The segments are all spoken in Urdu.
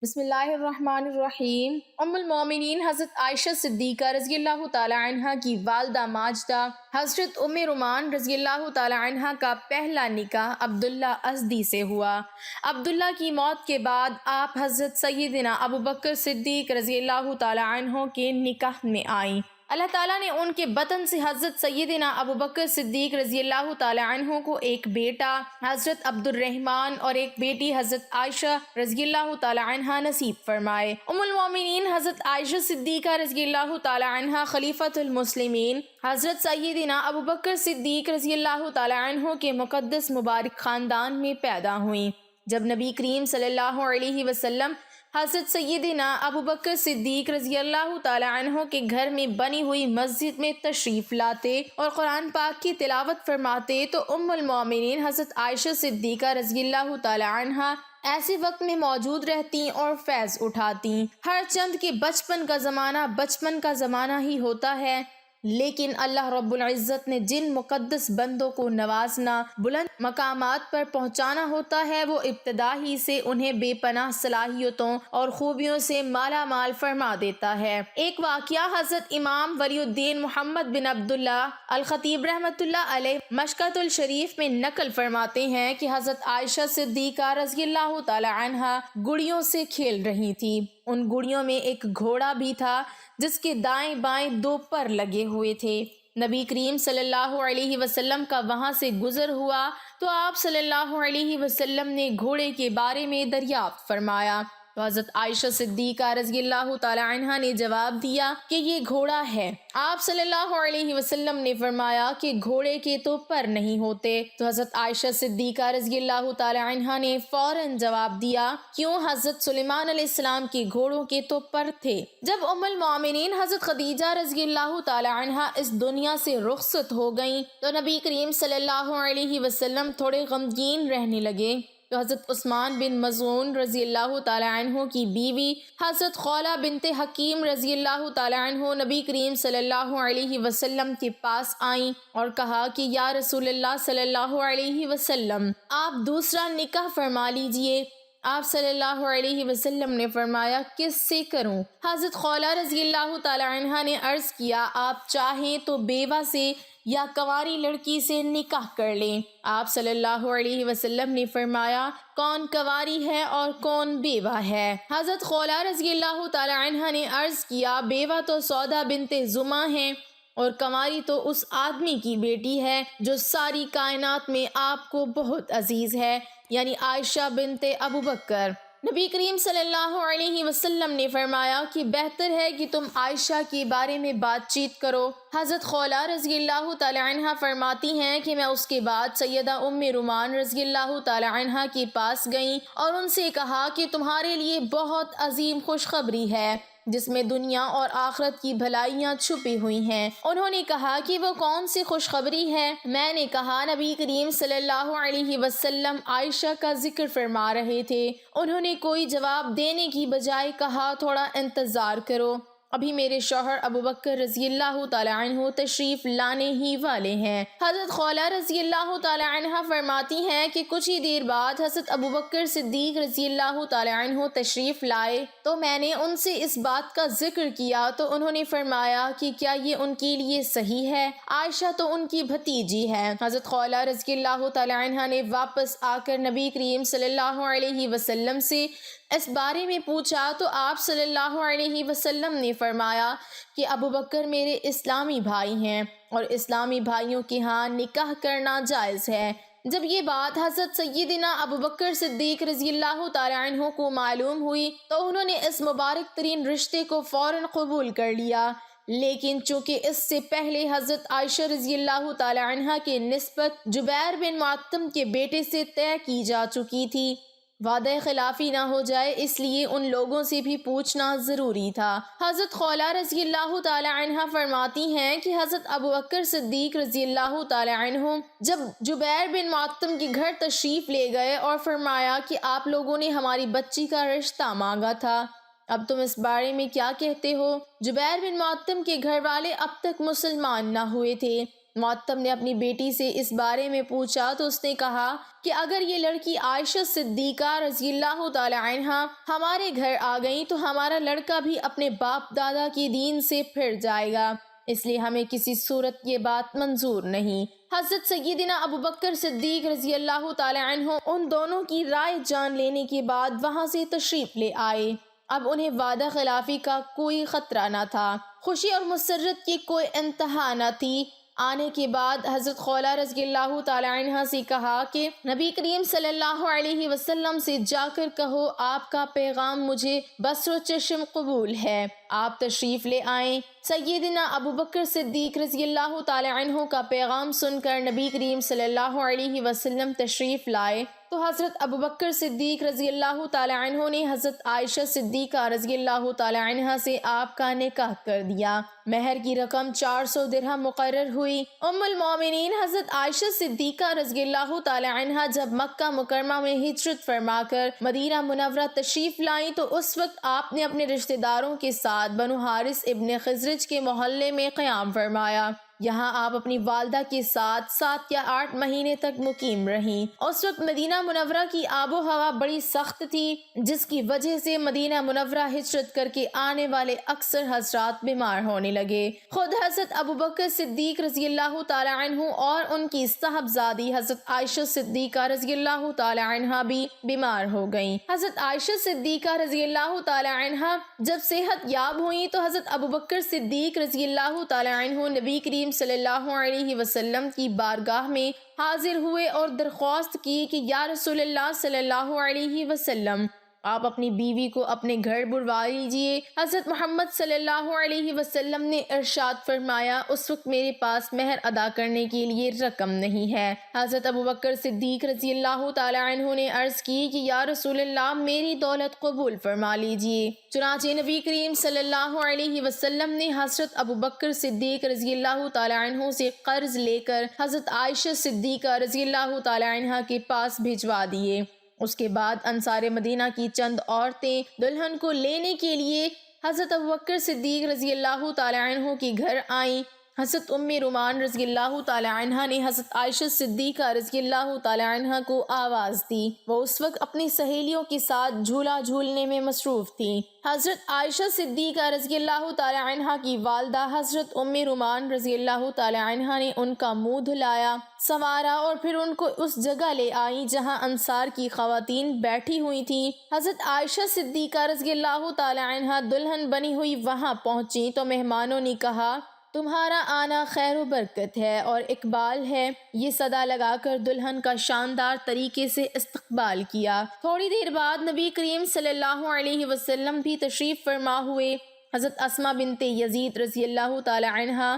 بسم اللہ الرحمن الرحیم۔ ام المومنین حضرت عائشہ صدیقہ رضی اللہ تعالی عنہا کی والدہ ماجدہ حضرت ام رومان رضی اللہ تعالی عنہا کا پہلا نکاح عبداللہ ازدی سے ہوا۔ عبداللہ کی موت کے بعد آپ حضرت سیدنا ابوبکر صدیق رضی اللہ تعالی عنہ کے نکاح میں آئیں۔ اللہ تعالیٰ نے ان کے بطن سے حضرت سیدنا ابوبکر صدیق رضی اللہ تعالی عنہ کو ایک بیٹا حضرت عبد الرحمن اور ایک بیٹی حضرت عائشہ رضی اللہ تعالی عنہا نصیب فرمائے۔ ام المومنین حضرت عائشہ صدیقہ رضی اللہ تعالی عنہا خلیفۃ المسلمین حضرت سیدنا ابوبکر صدیق رضی اللہ تعالی عنہ کے مقدس مبارک خاندان میں پیدا ہوئیں۔ جب نبی کریم صلی اللہ علیہ وسلم حضرت سیدنا ابوبکر صدیق رضی اللہ تعالی عنہ کے گھر میں بنی ہوئی مسجد میں تشریف لاتے اور قرآن پاک کی تلاوت فرماتے تو ام المومنین حضرت عائشہ صدیقہ رضی اللہ تعالی عنہا ایسے وقت میں موجود رہتی اور فیض اٹھاتی۔ ہر چند کے بچپن کا زمانہ ہی ہوتا ہے، لیکن اللہ رب العزت نے جن مقدس بندوں کو نوازنا، بلند مقامات پر پہنچانا ہوتا ہے، وہ ابتدا ہی سے انہیں بے پناہ صلاحیتوں اور خوبیوں سے مالا مال فرما دیتا ہے۔ ایک واقعہ حضرت امام ولی الدین محمد بن عبداللہ الخطیب رحمۃ اللہ علیہ مشکات الشریف میں نقل فرماتے ہیں کہ حضرت عائشہ صدیقہ رضی اللہ تعالی عنہا گڑیوں سے کھیل رہی تھی۔ ان گڑیوں میں ایک گھوڑا بھی تھا جس کے دائیں بائیں دو پر لگے ہوئے تھے۔ نبی کریم صلی اللہ علیہ وسلم کا وہاں سے گزر ہوا تو آپ صلی اللہ علیہ وسلم نے گھوڑے کے بارے میں دریافت فرمایا تو حضرت عائشہ صدیقہ رضی اللہ تعالی عنہا نے جواب دیا کہ یہ گھوڑا ہے۔ آپ صلی اللہ علیہ وسلم نے فرمایا کہ گھوڑے کے تو پر نہیں ہوتے، تو حضرت عائشہ صدیقہ رضی اللہ تعالی عنہا نے فوراً جواب دیا، کیوں؟ حضرت سلیمان علیہ السلام کے گھوڑوں کے تو پر تھے۔ جب ام المومنین حضرت خدیجہ رضی اللہ تعالی عنہا اس دنیا سے رخصت ہو گئیں تو نبی کریم صلی اللہ علیہ وسلم تھوڑے غمگین رہنے لگے، تو حضرت عثمان بن مظعون رضی اللہ تعالی عنہ کی بیوی حضرت خولہ بنت حکیم رضی اللہ تعالی عنہ نبی کریم صلی اللہ علیہ وسلم کے پاس آئیں اور کہا کہ یا رسول اللہ صلی اللہ علیہ وسلم، آپ دوسرا نکاح فرما لیجئے۔ آپ صلی اللہ علیہ وسلم نے فرمایا، کس سے کروں؟ حضرت خولہ رضی اللہ تعالی عنہ نے عرض کیا، آپ چاہیں تو بیوہ سے یا کنواری لڑکی سے نکاح کر لیں۔ آپ صلی اللہ علیہ وسلم نے فرمایا، کون کنواری ہے اور کون بیوہ ہے؟ حضرت خولہ رضی اللہ تعالی عنہ نے عرض کیا، بیوہ تو سودا بنت زمع ہے اور کنواری تو اس آدمی کی بیٹی ہے جو ساری کائنات میں آپ کو بہت عزیز ہے، یعنی عائشہ بنت ابوبکر۔ نبی کریم صلی اللہ علیہ وسلم نے فرمایا کہ بہتر ہے کہ تم عائشہ کے بارے میں بات چیت کرو۔ حضرت خولہ رضی اللہ تعالی عنہ فرماتی ہیں کہ میں اس کے بعد سیدہ ام رومان رضی اللہ تعالی عنہ کے پاس گئیں اور ان سے کہا کہ تمہارے لیے بہت عظیم خوشخبری ہے جس میں دنیا اور آخرت کی بھلائیاں چھپی ہوئی ہیں۔ انہوں نے کہا کہ وہ کون سی خوشخبری ہے؟ میں نے کہا، نبی کریم صلی اللہ علیہ وسلم عائشہ کا ذکر فرما رہے تھے۔ انہوں نے کوئی جواب دینے کی بجائے کہا، تھوڑا انتظار کرو، ابھی میرے شوہر ابوبکر رضی اللہ تعالی عنہ تشریف لانے ہی والے ہیں۔ حضرت خولہ رضی اللہ تعالی عنہ فرماتی ہیں کہ کچھ ہی دیر بعد حضرت ابوبکر صدیق رضی اللہ تعالی عنہ تشریف لائے تو میں نے ان سے اس بات کا ذکر کیا تو انہوں نے فرمایا کہ کیا یہ ان کے لیے صحیح ہے؟ عائشہ تو ان کی بھتیجی ہے۔ حضرت خولہ رضی اللہ تعالی عنہ نے واپس آ کر نبی کریم صلی اللہ علیہ وسلم سے اس بارے میں پوچھا تو آپ صلی اللہ علیہ وسلم نے فرمایا کہ ابوبکر میرے اسلامی بھائی ہیں اور اسلامی بھائیوں کے ہاں نکاح کرنا جائز ہے۔ جب یہ بات حضرت سیدنا ابوبکر صدیق رضی اللہ تعالی عنہ کو معلوم ہوئی تو انہوں نے اس مبارک ترین رشتے کو فوراً قبول کر لیا، لیکن چونکہ اس سے پہلے حضرت عائشہ رضی اللہ تعالی عنہ کے نسبت جبیر بن معطم کے بیٹے سے طے کی جا چکی تھی، وعدہ خلافی نہ ہو جائے اس لیے ان لوگوں سے بھی پوچھنا ضروری تھا۔ حضرت خولہ رضی اللہ تعالی عنہ فرماتی ہیں کہ حضرت ابوبکر صدیق رضی اللہ تعالی عنہ جب جبیر بن معطم کے گھر تشریف لے گئے اور فرمایا کہ آپ لوگوں نے ہماری بچی کا رشتہ مانگا تھا، اب تم اس بارے میں کیا کہتے ہو؟ جبیر بن معطم کے گھر والے اب تک مسلمان نہ ہوئے تھے، معتب نے اپنی بیٹی سے اس بارے میں پوچھا تو اس نے کہا کہ اگر یہ لڑکی عائشہ صدیقہ رضی اللہ تعالی عنہا ہمارے گھر آ گئی تو ہمارا لڑکا بھی اپنے باپ دادا کی دین سے پھر جائے گا، اس لیے ہمیں کسی صورت یہ بات منظور نہیں۔ حضرت سیدنا ابو بکر صدیق رضی اللہ تعالی عنہ ان دونوں کی رائے جان لینے کے بعد وہاں سے تشریف لے آئے۔ اب انہیں وعدہ خلافی کا کوئی خطرہ نہ تھا، خوشی اور مسرت کی کوئی انتہا نہ تھی۔ آنے کے بعد حضرت خولہ رضی اللہ تعالی عنہ سے کہا کہ نبی کریم صلی اللہ علیہ وسلم سے جا کر کہو آپ کا پیغام مجھے بصر و چشم قبول ہے، آپ تشریف لے آئیں۔ سیدنا ابو بکر صدیق رضی اللہ تعالی عنہ کا پیغام سن کر نبی کریم صلی اللہ علیہ وسلم تشریف لائے تو حضرت ابو بکر صدیق رضی اللہ تعالی عنہ نے حضرت عائشہ صدیقہ رضی اللہ تعالی عنہ سے آپ کا نکاح کر دیا۔ مہر کی رقم 400 درہم مقرر ہوئی۔ ام المومنین حضرت عائشہ صدیقہ رضی اللہ تعالی عنہ جب مکہ مکرمہ میں ہجرت فرما کر مدینہ منورہ تشریف لائیں تو اس وقت آپ نے اپنے رشتہ داروں کے ساتھ بنو حارث ابن خزرج کے محلے میں قیام فرمایا۔ یہاں آپ اپنی والدہ کے ساتھ 7 یا 8 مہینے تک مقیم رہیں۔ اس وقت مدینہ منورہ کی آب و ہوا بڑی سخت تھی، جس کی وجہ سے مدینہ منورہ ہجرت کر کے آنے والے اکثر حضرات بیمار ہونے لگے۔ خود حضرت ابو بکر صدیق رضی اللہ تعالی عنہ اور ان کی صاحبزادی حضرت عائشہ صدیقہ رضی اللہ تعالی عنہ بھی بیمار ہو گئیں۔ حضرت عائشہ صدیقہ رضی اللہ تعالی عنہ جب صحت یاب ہوئیں تو حضرت ابو بکر صدیق رضی اللہ تعالی عنہ نبی کریم صلی اللہ علیہ وسلم کی بارگاہ میں حاضر ہوئے اور درخواست کی کہ یا رسول اللہ صلی اللہ علیہ وسلم آپ اپنی بیوی کو اپنے گھر بلوا لیجئے۔ حضرت محمد صلی اللہ علیہ وسلم نے ارشاد فرمایا اس وقت میرے پاس مہر ادا کرنے کے لیے رقم نہیں ہے۔ حضرت ابو بکر صدیق رضی اللہ تعالی عنہ نے عرض کی کہ یا رسول اللہ میری دولت قبول فرما لیجئے۔ چنانچہ نبی کریم صلی اللہ علیہ وسلم نے حضرت ابو بکر صدیق رضی اللہ تعالی عنہ سے قرض لے کر حضرت عائشہ صدیقہ رضی اللہ تعالی عنہ کے پاس بھجوا دیے۔ اس کے بعد انصار مدینہ کی چند عورتیں دلہن کو لینے کے لیے حضرت ابوبکر صدیق رضی اللہ تعالی عنہ کے گھر آئیں۔ حضرت ام رومان رضی اللہ تعالی عنہ نے حضرت عائشہ صدیقہ رضی اللہ تعالی عنہ کو آواز دی۔ وہ اس وقت اپنی سہیلیوں کے ساتھ جھولا جھولنے میں مصروف تھی۔ حضرت عائشہ صدیقہ رضی اللہ تعالی عنہ کی والدہ حضرت ام رومان رضی اللہ تعالی عنہ نے ان کا منہ دھلایا، سنوارا اور پھر ان کو اس جگہ لے آئی جہاں انصار کی خواتین بیٹھی ہوئی تھیں۔ حضرت عائشہ صدیقہ رضی اللہ تعالی عنہ دلہن بنی ہوئی وہاں پہنچی تو مہمانوں نے کہا تمہارا آنا خیر و برکت ہے اور اقبال ہے۔ یہ صدا لگا کر دلہن کا شاندار طریقے سے استقبال کیا۔ تھوڑی دیر بعد نبی کریم صلی اللہ علیہ وسلم بھی تشریف فرما ہوئے۔ حضرت اسماء بنت یزید رضی اللہ تعالی عنہ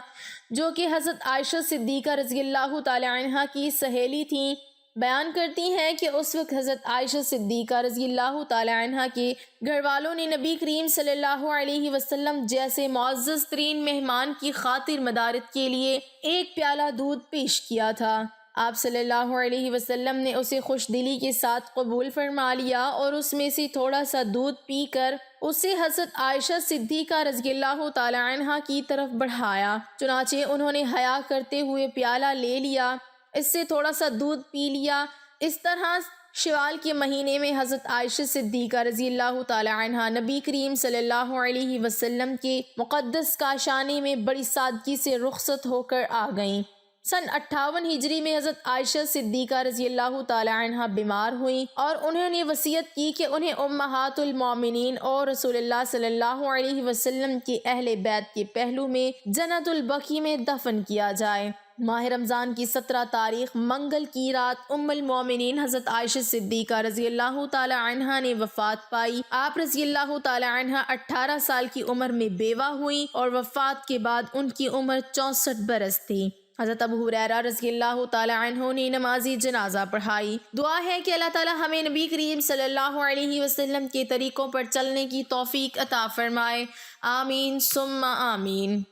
جو کہ حضرت عائشہ صدیقہ رضی اللہ تعالی عنہ کی سہیلی تھیں بیان کرتی ہیں کہ اس وقت حضرت عائشہ صدیقہ رضی اللہ تعالی عنہ کے گھر والوں نے نبی کریم صلی اللہ علیہ وسلم جیسے معزز ترین مہمان کی خاطر مدارت کے لیے ایک پیالہ دودھ پیش کیا تھا۔ آپ صلی اللہ علیہ وسلم نے اسے خوش دلی کے ساتھ قبول فرما لیا اور اس میں سے تھوڑا سا دودھ پی کر اسے حضرت عائشہ صدیقہ رضی اللہ تعالی عنہ کی طرف بڑھایا۔ چنانچہ انہوں نے حیا کرتے ہوئے پیالہ لے لیا، اس سے تھوڑا سا دودھ پی لیا۔ اس طرح شوال کے مہینے میں حضرت عائشہ صدیقہ رضی اللہ تعالی عنہ نبی کریم صلی اللہ علیہ وسلم کے مقدس کاشانے میں بڑی سادگی سے رخصت ہو کر آ گئیں۔ سن 58 ہجری میں حضرت عائشہ صدیقہ رضی اللہ تعالی عنہ بیمار ہوئیں اور انہوں نے وصیت کی کہ انہیں امہات المومنین اور رسول اللہ صلی اللہ علیہ وسلم کے اہل بیت کے پہلو میں جنت البقیع میں دفن کیا جائے۔ ماہ رمضان کی 17 تاریخ منگل کی رات ام المومنین حضرت عائشہ صدیقہ رضی اللہ تعالی عنہ نے وفات پائی۔ آپ رضی اللہ تعالی عنہ 18 سال کی عمر میں بیوہ ہوئیں اور وفات کے بعد ان کی عمر 64 برس تھی۔ حضرت ابو ہریرہ رضی اللہ تعالی عنہ نے نمازی جنازہ پڑھائی۔ دعا ہے کہ اللہ تعالی ہمیں نبی کریم صلی اللہ علیہ وسلم کے طریقوں پر چلنے کی توفیق عطا فرمائے۔ آمین ثم آمین۔